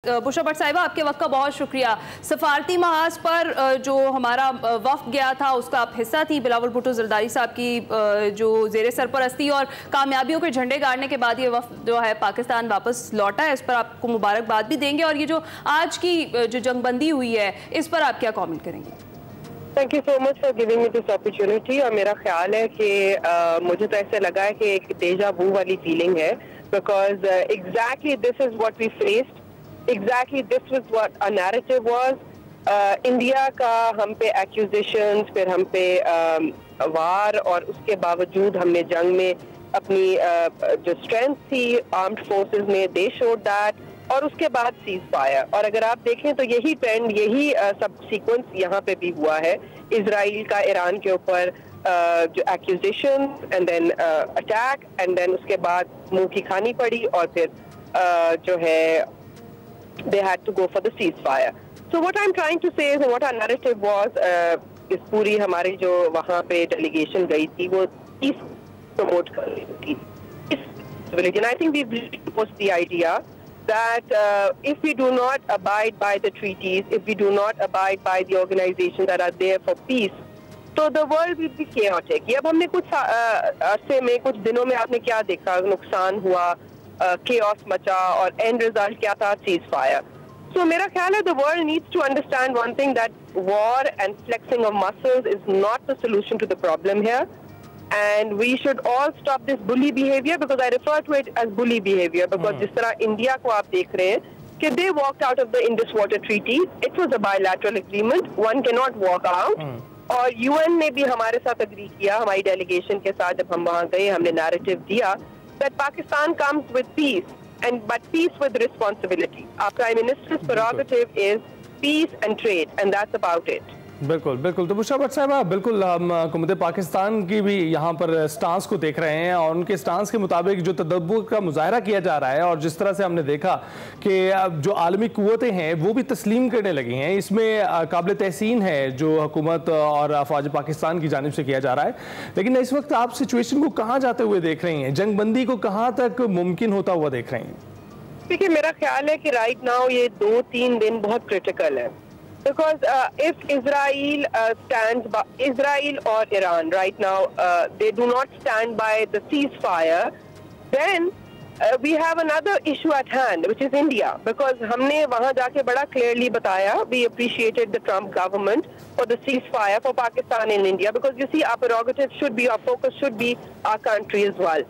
बुशरा भट्ट साहिबा, आपके वक्त का बहुत शुक्रिया। सफारती महाज पर जो हमारा वफ्द गया था उसका आप हिस्सा थी। बिलावल भुट्टो जरदारी साहब की जो ज़ेरे सरपरस्ती और कामयाबियों के झंडे गाड़ने के बाद ये वफ्द जो है पाकिस्तान वापस लौटा है, इस पर आपको मुबारकबाद भी देंगे। और ये जो आज की जो जंगबंदी हुई है इस पर आप क्या कॉमेंट करेंगे? Thank you so much for giving me this opportunity. और मेरा ख्याल है कि मुझे तो ऐसे लगा है कि एक डेजा वू वाली फीलिंग है, because exactly this is what we faced, exactly this was what a narrative was. India का हम पे एक्यूजेशंस, फिर हम पे वार, और उसके बावजूद हमने जंग में अपनी जो स्ट्रेंथ थी आर्म्ड फोर्सेस में, दे शोड दैट। और उसके बाद सीज फायर। और अगर आप देखें तो यही ट्रेंड, यही सब सीक्वेंस यहाँ पे भी हुआ है। इजराइल का ईरान के ऊपर जो accusation and then attack, and then उसके बाद मुंह की खानी पड़ी, और फिर जो है they had to go for the ceasefire. So what I'm trying to say is what our narrative was, इस पूरी हमारी जो वहाँ पे डेलीगेशन गई थी वो peace promote कर रही थी। And I think we've proposed the idea that if we do not abide by the treaties, if we do not abide by the organizations that are there for peace, तो the world will be chaotic. ये अब हमने कुछ अरसे में, कुछ दिनों में आपने क्या देखा, नुकसान हुआ, chaos मचा, और end result क्या था? ceasefire. So मेरा ख्याल है the world needs to understand one thing, that war and flexing of muscles is not the solution to the problem here, and we should all stop this bully behavior, because I refer to it as bully behavior, because जिस तरह India को आप देख रहे हैं कि they walked out of the Indus Water Treaty, it was a bilateral agreement, one cannot walk out. और UN ने भी हमारे साथ अग्री किया, हमारी डेलीगेशन के साथ जब हम वहाँ गए, हमने नैरेटिव दिया that Pakistan comes with peace, but peace with responsibility. Our Prime Minister's prerogative is peace and trade, and that's about it. बिल्कुल बिल्कुल। तो बुशरा भट्ट साहिबा, बिल्कुल हम हुकूमत पाकिस्तान की भी यहाँ पर स्टांस को देख रहे हैं, और उनके स्टांस के मुताबिक जो तदब्बुर का मुजाहरा किया जा रहा है, और जिस तरह से हमने देखा कि जो आलमी कुव्वतें हैं वो भी तस्लीम करने लगी हैं, इसमें काबिल तहसीन है जो हुकूमत और अफवाज पाकिस्तान की जानिब से किया जा रहा है। लेकिन इस वक्त आप सिचुएशन को कहाँ जाते हुए देख रही हैं? जंगबंदी को कहाँ तक मुमकिन होता हुआ देख रहे हैं? देखिए, मेरा ख्याल है कि राइट नाउ ये 2-3 दिन बहुत क्रिटिकल है, because if Israel stands by, Israel or Iran right now, they do not stand by the ceasefire, then we have another issue at hand, which is India, because हमने वहाँ जाके बड़ा clearly बताया, we appreciated the Trump government for the ceasefire for Pakistan and India, because you see our prerogative should be, our focus should be our country as well.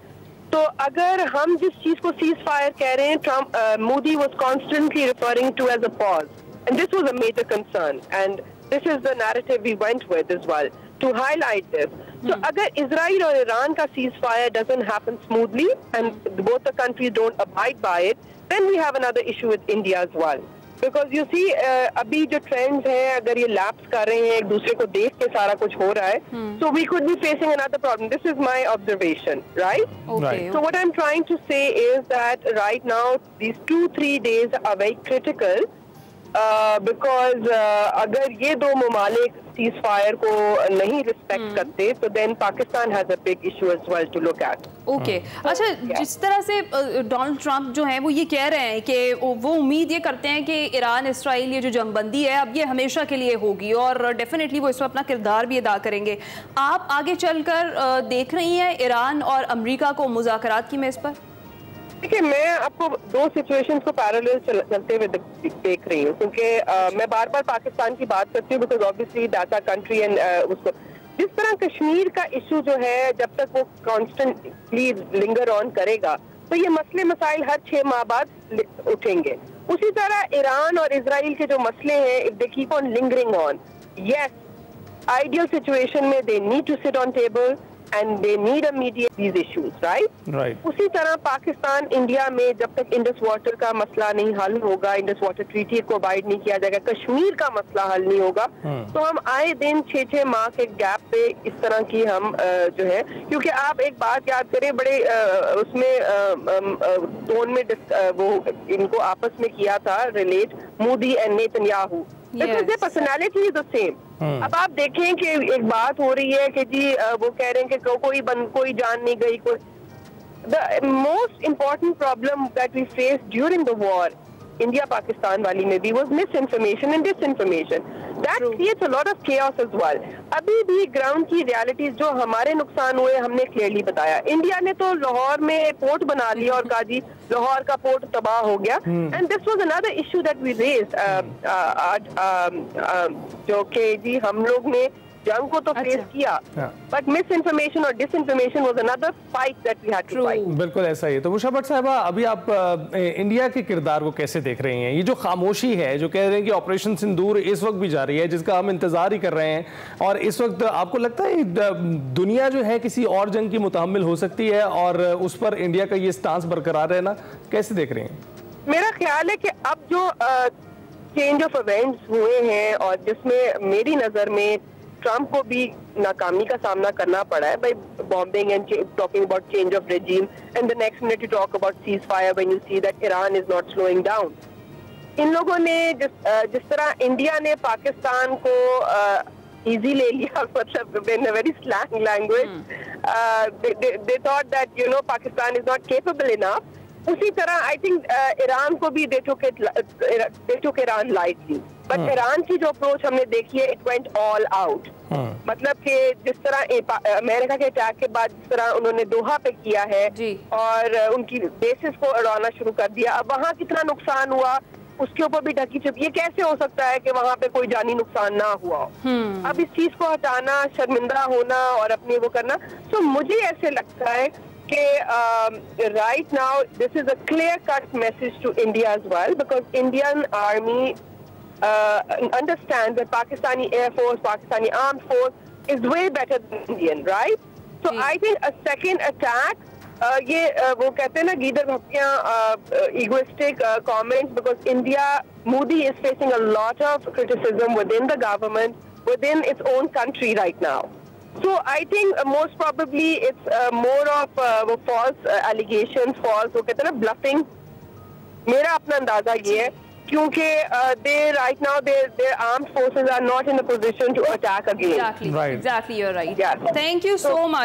तो अगर हम जिस चीज को ceasefire कह रहे हैं, Trump, Modi was constantly referring to as a pause. And this was a major concern, and this is the narrative we went with as well, to highlight this. So, agar Israel or Iran ka ceasefire doesn't happen smoothly, and both the countries don't abide by it, then we have another issue with India as well. Because you see, अभी जो trends हैं, अगर ये lapse कर रहे हैं, एक दूसरे को देख के सारा कुछ हो रहा है, so we could be facing another problem. This is my observation, right? Okay. So what I'm trying to say is that right now, these 2-3 days are very critical. Because अगर ये दो ममालिक सीज फायर को नहीं respect करते, तो then Pakistan has a big issue as well to look at. Okay, अच्छा, जिस तरह से डोनाल्ड ट्रंप जो हैं वो ये कह रहे हैं कि वो उम्मीद ये करते हैं कि ईरान इसराइल ये जो जंगबंदी है अब ये हमेशा के लिए होगी, और डेफिनेटली वो इसमें अपना किरदार भी अदा करेंगे। आप आगे चलकर देख रही हैं ईरान और अमेरिका को मुज़ाकरात की मेज़ पर? देखिए, मैं आपको दो सिचुएशंस को पैरेलल चलते हुए देख रही हूँ, क्योंकि मैं बार बार पाकिस्तान की बात करती हूँ, because obviously that's our country, and उसको जिस तरह कश्मीर का इशू जो है, जब तक वो कॉन्स्टेंटली लिंगर ऑन करेगा, तो ये मसले मसाइल हर 6 माह बाद उठेंगे। उसी तरह ईरान और इसराइल के जो मसले हैं, if they keep on lingering on, yes, ideal situation में they need to sit on table and they need a mediate these issues, right? Right. उसी तरह पाकिस्तान इंडिया में जब तक इंडस वाटर का मसला नहीं हल होगा, इंडस वाटर ट्रीटी को अबाइड नहीं किया जाएगा, कश्मीर का मसला हल नहीं होगा, तो हम आए दिन 6-6 माह के गैप पे इस तरह की हम जो है, क्योंकि आप एक बात याद करें, बड़े उसमें टोन में वो इनको आपस में किया था relate, Modi and Netanyahu, personality is the same. अब आप देखें कि एक बात हो रही है कि जी वो कह रहे हैं कि कोई जान नहीं गई, the most important problem that we faced during the war India Pakistan वाली में भी was misinformation and disinformation. That creates a lot of chaos as well. अभी भी ग्राउंड की रियलिटीज जो हमारे नुकसान हुए हमने क्लियरली बताया. इंडिया ने तो लाहौर में पोर्ट बना लिया और कहा जी लाहौर का पोर्ट तबाह हो गया. And this was another issue that we raised जो कि जी हम लोग ने जंग को तो फेस किया, बट मिस इन्फॉर्मेशन और disinformation was another fight that we had to fight. बिल्कुल ऐसा ही है. तो मुशा भट्ट साहिबा, अभी आप इंडिया के किरदार को कैसे देख रही हैं? ये जो खामोशी है, जो कह रहे हैं कि ऑपरेशन सिंदूर इस वक्त भी जारी है, जिसका हम इंतजार ही कर रहे हैं, और इस वक्त आपको लगता है दुनिया जो है किसी और जंग की मुतहम्मिल हो सकती है और उस पर इंडिया का ये स्टांस बरकरार रहना कैसे देख रहे हैं? मेरा ख्याल है कि अब जो चेंज ऑफ इवेंट्स हुए हैं और जिसमें मेरी नजर में ट्रंप को भी नाकामी का सामना करना पड़ा है by bombing and talking about change of regime, and the next minute you talk about ceasefire when you see that Iran is not slowing down. इन लोगों ने जिस तरह इंडिया ने पाकिस्तान को इजी ले लिया, मतलब in a very slang language, they thought that Pakistan is not capable enough. उसी तरह आई थिंक ईरान को भी they took Iran lightly. But Iran की जो अप्रोच हमने देखी है, इट वेंट ऑल आउट. मतलब कि जिस तरह अमेरिका के अटैक के बाद जिस तरह उन्होंने दोहा पे किया है और उनकी बेसिस को उड़ाना शुरू कर दिया, अब वहाँ कितना नुकसान हुआ उसके ऊपर भी ढकी छुपी. ये कैसे हो सकता है कि वहाँ पे कोई जानी नुकसान ना हुआ हो? अब इस चीज को हटाना, शर्मिंदा होना और अपने वो करना, तो मुझे ऐसे लगता है कि right now this is a clear-cut message to India as well, because Indian army understands that Pakistani Air Force, Pakistani Armed Force is way better than Indian, right? So I think a second attack, ये वो कहते हैं ना गीदर भक्तियाँ, egoistic comments, because India, Modi is facing a lot of criticism within the government, within its own country right now. So I think most probably it's more of false allegations, false वो कहते हैं ना bluffing. मेरा अपना अंदाजा ये है क्योंकि they right now their armed forces are not in a position to attack again. Exactly, right. Exactly, you're right. Yeah. Thank you so much.